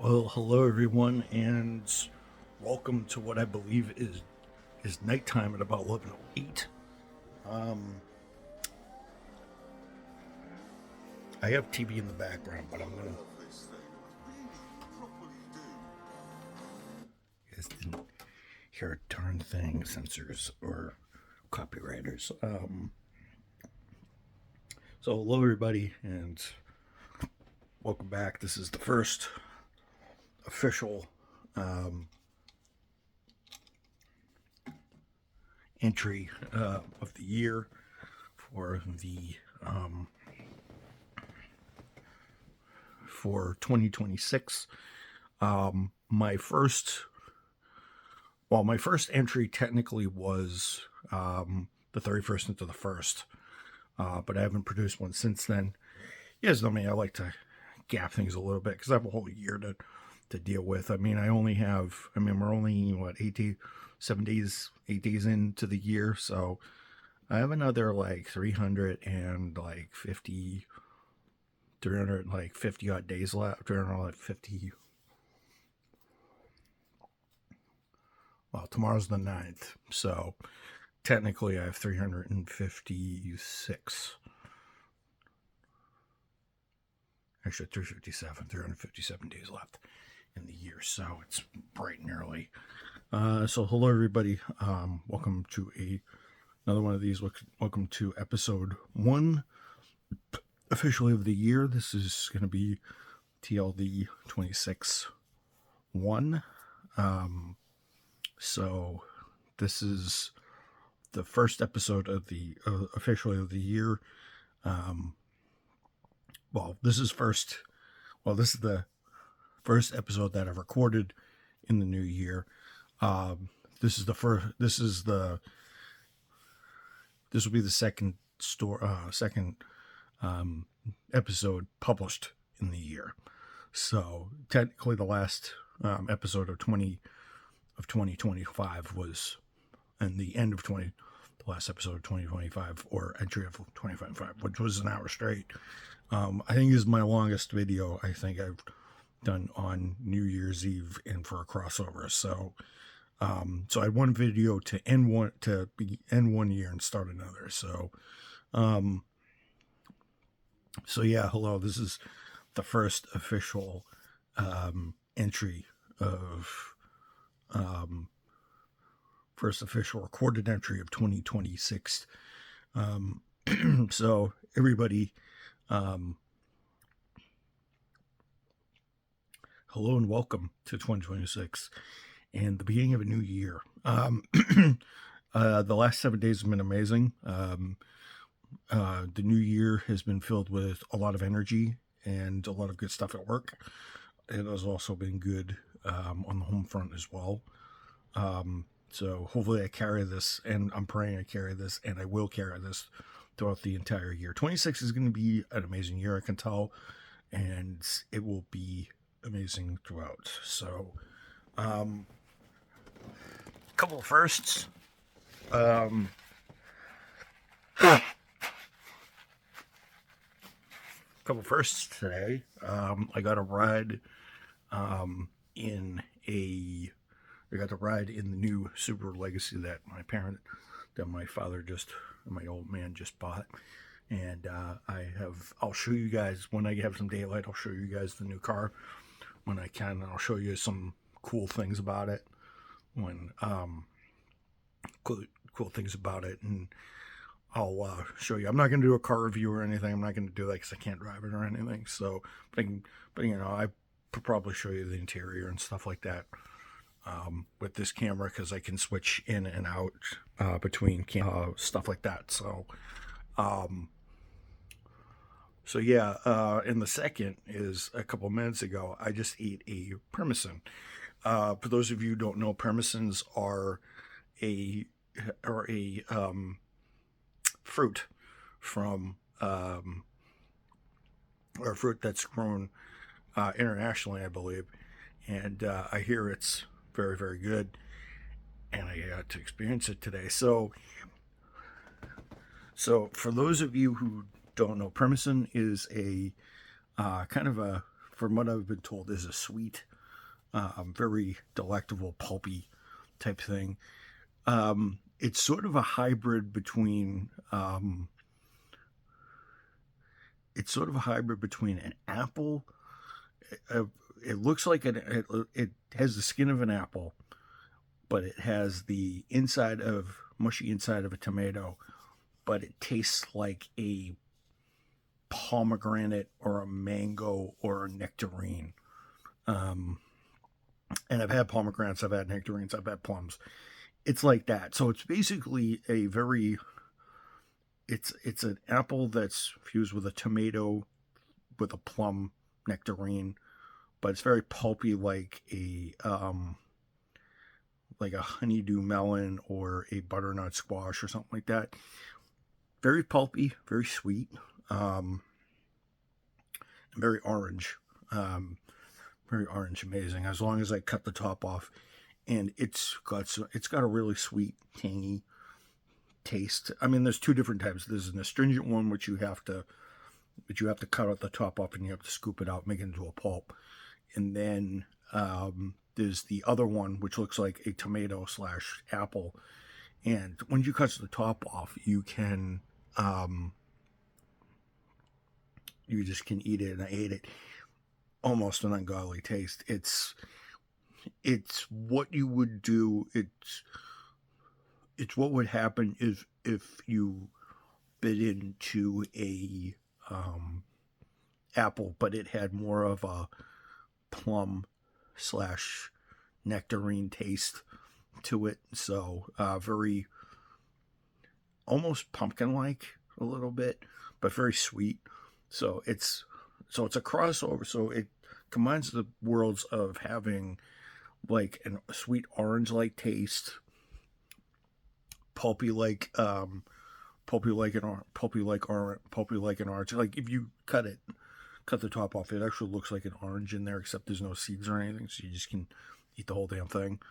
Well, hello everyone, and welcome to what I believe is nighttime at about 11:08. Um, I have TV in the background, but I'm gonna. You guys didn't hear a darn thing, censors or copywriters. So hello everybody, and welcome back. This is the first official entry of the year for the for 2026. My first, my first entry technically was the 31st into the 1st, but I haven't produced one since then. You guys know me, I like to gap things a little bit because I have a whole year to deal with. I mean, we're only, what, 7 days, 8 days into the year, so I have another like 350 odd days left. 350. Well, tomorrow's the 9th, so technically I have 356. Actually, 357 days left in the year, so it's bright and early. So hello everybody. Welcome to another one of these. Welcome to episode 1 officially of the year. This is going to be TLD26-1. So this is the first episode of the officially of the year. This is the first episode that I've recorded in the new year. This will be the second episode published in the year. So technically, the last episode of 2025 was, and the end of the last episode of 2025, or entry of 2025, which was an hour straight. I think this is my longest video I think I've done on New Year's Eve and for a crossover. So I had one video to end one year and start another. So yeah, hello. This is the first official entry of first official recorded entry of 2026. So everybody, hello and welcome to 2026 and the beginning of a new year. The last 7 days have been amazing. The new year has been filled with a lot of energy and a lot of good stuff at work. It has also been good on the home front as well. So hopefully I carry this, and I'm praying I carry this, and I will carry this throughout the entire year. 26 is going to be an amazing year, I can tell, and it will be amazing throughout. So, couple of firsts. Couple firsts today. I got a ride in the new Subaru Legacy that my old man just bought. And I'll show you guys when I have some daylight. I'll show you guys the new car when I can. And I'll show you some cool things about it. Cool things about it, and I'll show you. I'm not going to do a car review or anything. I'm not going to do that because I can't drive it or anything. So, but I could probably show you the interior and stuff like that with this camera, because I can switch in and out between stuff like that. So, yeah. And the second is, a couple minutes ago, I just ate a persimmon. For those of you who don't know, persimmons are a fruit from or fruit that's grown internationally, I believe, and I hear it's very, very good, and I got to experience it today. So for those of you who don't know, persimmon is a kind of a from what I've been told, is a sweet, very delectable, pulpy type thing. It's sort of a hybrid between an apple. It looks like it has the skin of an apple, but it has the mushy inside of a tomato, but it tastes like a pomegranate or a mango or a nectarine. And I've had pomegranates, I've had nectarines, I've had plums. It's like that. So it's basically it's an apple that's fused with a tomato with a plum nectarine, but it's very pulpy, like a honeydew melon or a butternut squash or something like that. Very pulpy, very sweet, and very orange. Very orange, amazing. As long as I cut the top off, and it's got a really sweet, tangy taste. I mean, there's two different types. There's an astringent one, which you have to cut out the top off, and you have to scoop it out, make it into a pulp. And then there's the other one, which looks like a tomato / apple. And when you cut the top off, you can you just can eat it. And I ate it. Almost an ungodly taste. It's what you would do. It's what would happen if you bit into a apple, but it had more of a plum / nectarine taste to it. So very almost pumpkin-like a little bit, but very sweet. So it's a crossover. So it combines the worlds of having like a sweet orange-like taste, pulpy like an orange. Like if you cut the top off, it actually looks like an orange in there, except there's no seeds or anything, so you just can eat the whole damn thing.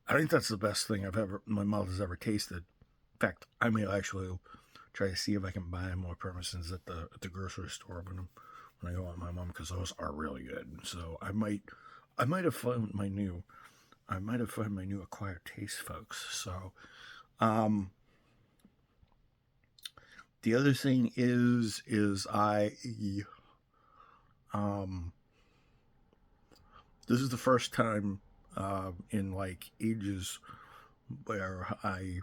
I think that's the best thing my mouth has ever tasted. In fact, I may actually try to see if I can buy more parmesans at the grocery store when I go out with my mom, because those are really good. So I might have found my new acquired taste, folks. So the other thing is this is the first time in like ages where I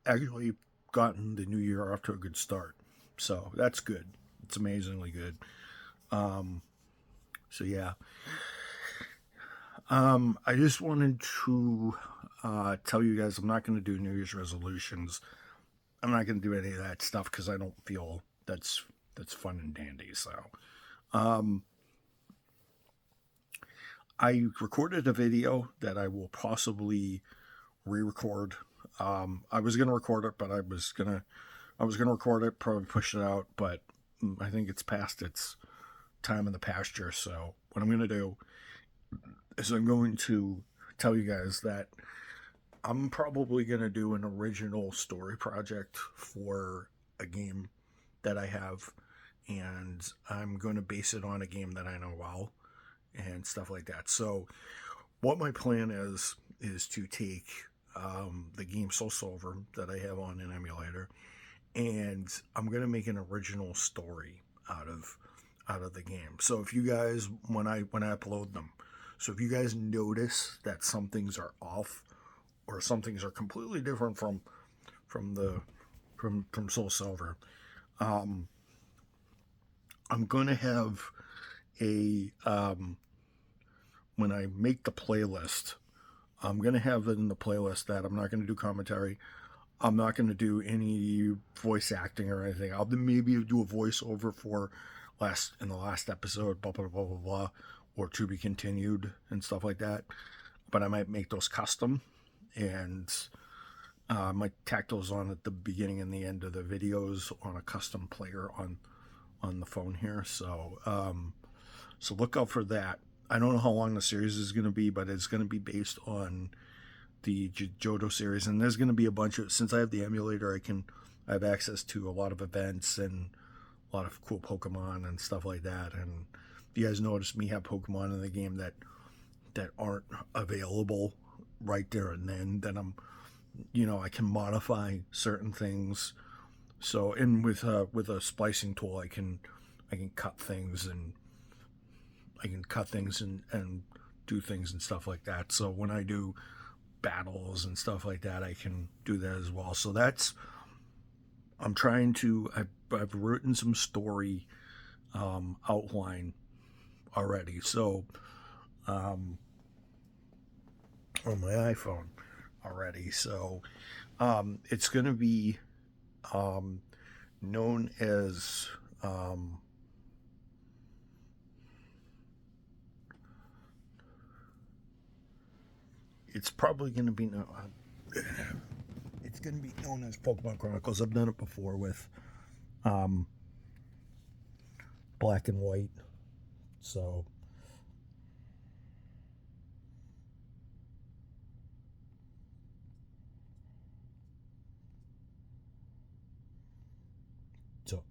actually gotten the new year off to a good start. So that's good. It's amazingly good. So yeah. I just wanted to tell you guys I'm not going to do New Year's resolutions. I'm not going to do any of that stuff because I don't feel that's fun and dandy. So, I recorded a video that I will possibly re-record. I was going to record it, but I was going to record it, probably push it out, but I think it's past its time in the pasture. So what I'm going to do is I'm going to tell you guys that I'm probably going to do an original story project for a game that I have, and I'm going to base it on a game that I know well and stuff like that. So what my plan is to take the game Soul Silver that I have on an emulator, and I'm going to make an original story out of the game. So if you guys, when I upload them, so if you guys notice that some things are off or some things are completely different from Soul Silver, I'm going to have a when I make the playlist, I'm going to have it in the playlist that I'm not going to do commentary. I'm not going to do any voice acting or anything. I'll maybe do a voiceover for in the last episode, blah, blah, blah, blah, blah, or to be continued and stuff like that. But I might make those custom, and I might tack those on at the beginning and the end of the videos on a custom player on the phone here. So, so look out for that. I don't know how long the series is going to be, but it's going to be based on the Johto series, and there's going to be a bunch of, since I have the emulator, I have access to a lot of events and a lot of cool Pokemon and stuff like that, and you guys notice me have Pokemon in the game that aren't available right there and then I'm, I can modify certain things. So, and with a splicing tool, I can cut things and and do things and stuff like that. So when I do battles and stuff like that, I can do that as well. So that's, I'm trying to, I've written some story outline already. So on my iPhone already. So it's going to be known as it's probably going to be it's going to be known as Pokemon Chronicles. I've done it before with Black and White. So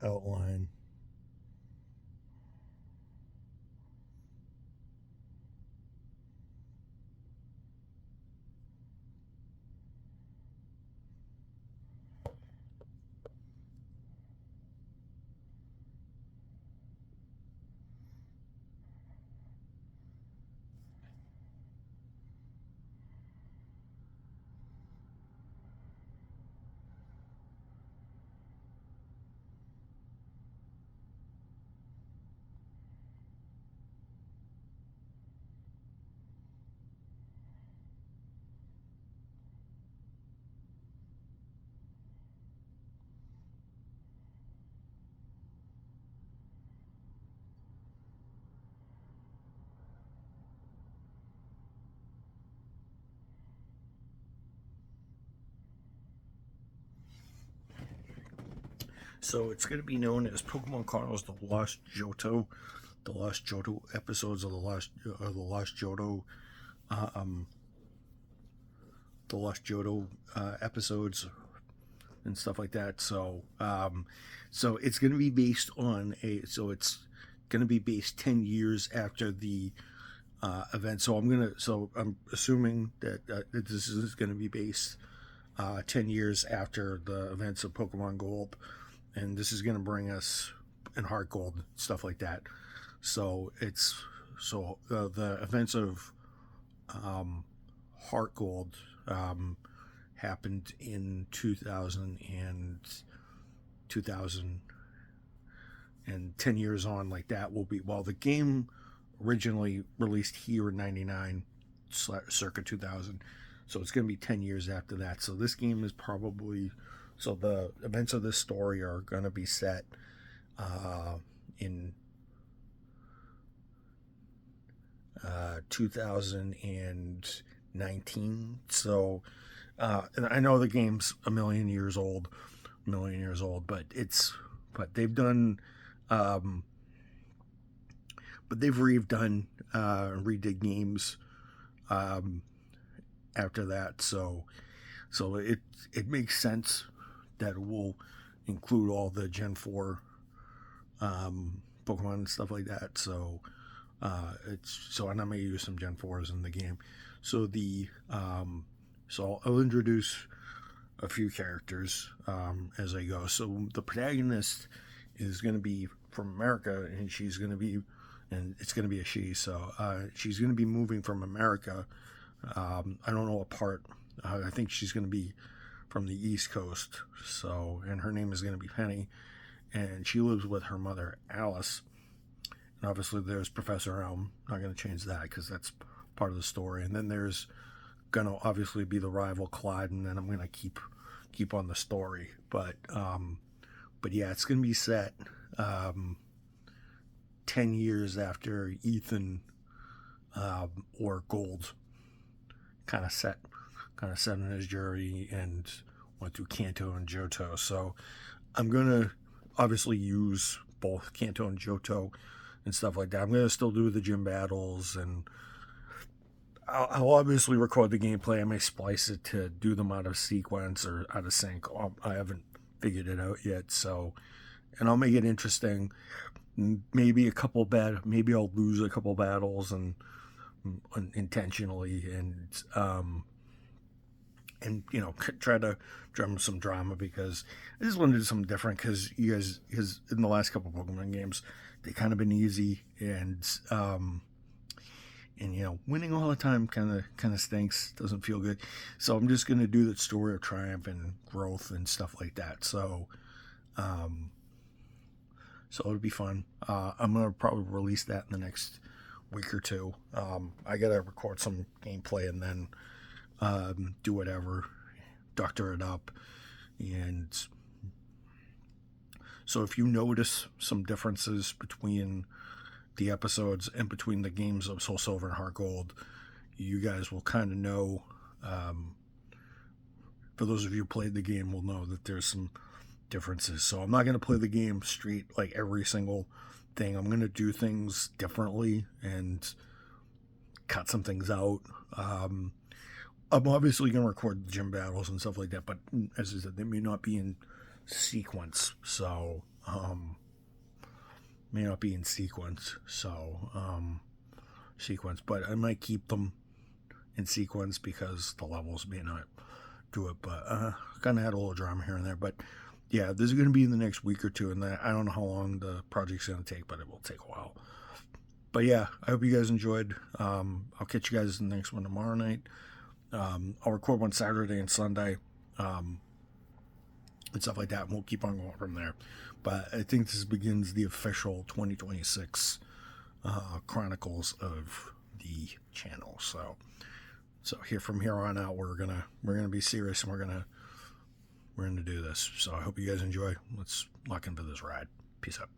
outline. So it's going to be known as Pokemon Chronicles: The Lost Johto, the Lost Johto episodes of the Lost Johto, um, the Lost Johto episodes and stuff like that. So so it's going to be based on it's going to be based 10 years after the event. So I'm assuming that this is going to be based 10 years after the events of Pokemon Gold, and this is going to bring us in Heart Gold, stuff like that. So the events of Heart Gold happened in 2000 and 10 years on, like that will be, well, the game originally released here in 99 circa 2000, so it's going to be 10 years after that. So this game is probably, so the events of this story are going to be set in 2019. So and I know the game's a million years old, but they've done but they've redid games after that. So it makes sense that it will include all the Gen 4 Pokemon and stuff like that. So and I may use some Gen 4s in the game. So so I'll introduce a few characters as I go. So the protagonist is going to be from America, and it's going to be a she. So she's going to be moving from America. I don't know what part. I think she's going to be from the East Coast. So, and her name is going to be Penny, and she lives with her mother, Alice. And obviously there's Professor Elm. Not going to change that because that's part of the story. And then there's going to obviously be the rival Clyde, and then I'm going to keep on the story. But yeah, it's going to be set 10 years after Ethan or Gold kind of set in his journey and went through Kanto and Johto. So I'm going to obviously use both Kanto and Johto and stuff like that. I'm going to still do the gym battles, and I'll obviously record the gameplay. I may splice it to do them out of sequence or out of sync. I haven't figured it out yet. So, and I'll make it interesting. maybe maybe I'll lose a couple battles and intentionally, and try to drum some drama, because I just wanted to do something different, because in the last couple Pokemon games, they kind of been easy, and winning all the time kind of stinks, doesn't feel good. So I'm just gonna do the story of triumph and growth and stuff like that. So it'll be fun. I'm gonna probably release that in the next week or two. I gotta record some gameplay and then do whatever, doctor it up. And so if you notice some differences between the episodes and between the games of Soul Silver and Heart Gold, you guys will kind of know. For those of you who played the game, will know that there's some differences. So I'm not going to play the game straight like every single thing. I'm going to do things differently and cut some things out. I'm obviously going to record the gym battles and stuff like that, but as I said, they may not be in sequence. So but I might keep them in sequence because the levels may not do it. But kind of had a little drama here and there. But yeah, this is going to be in the next week or two, and I don't know how long the project's going to take, but it will take a while. But yeah, I hope you guys enjoyed. I'll catch you guys in the next one tomorrow night. I'll record one Saturday and Sunday, and stuff like that, and we'll keep on going from there. But I think this begins the official 2026 chronicles of the channel. So here from here on out, we're gonna be serious, and we're gonna do this. So I hope you guys enjoy. Let's lock into this ride. Peace out.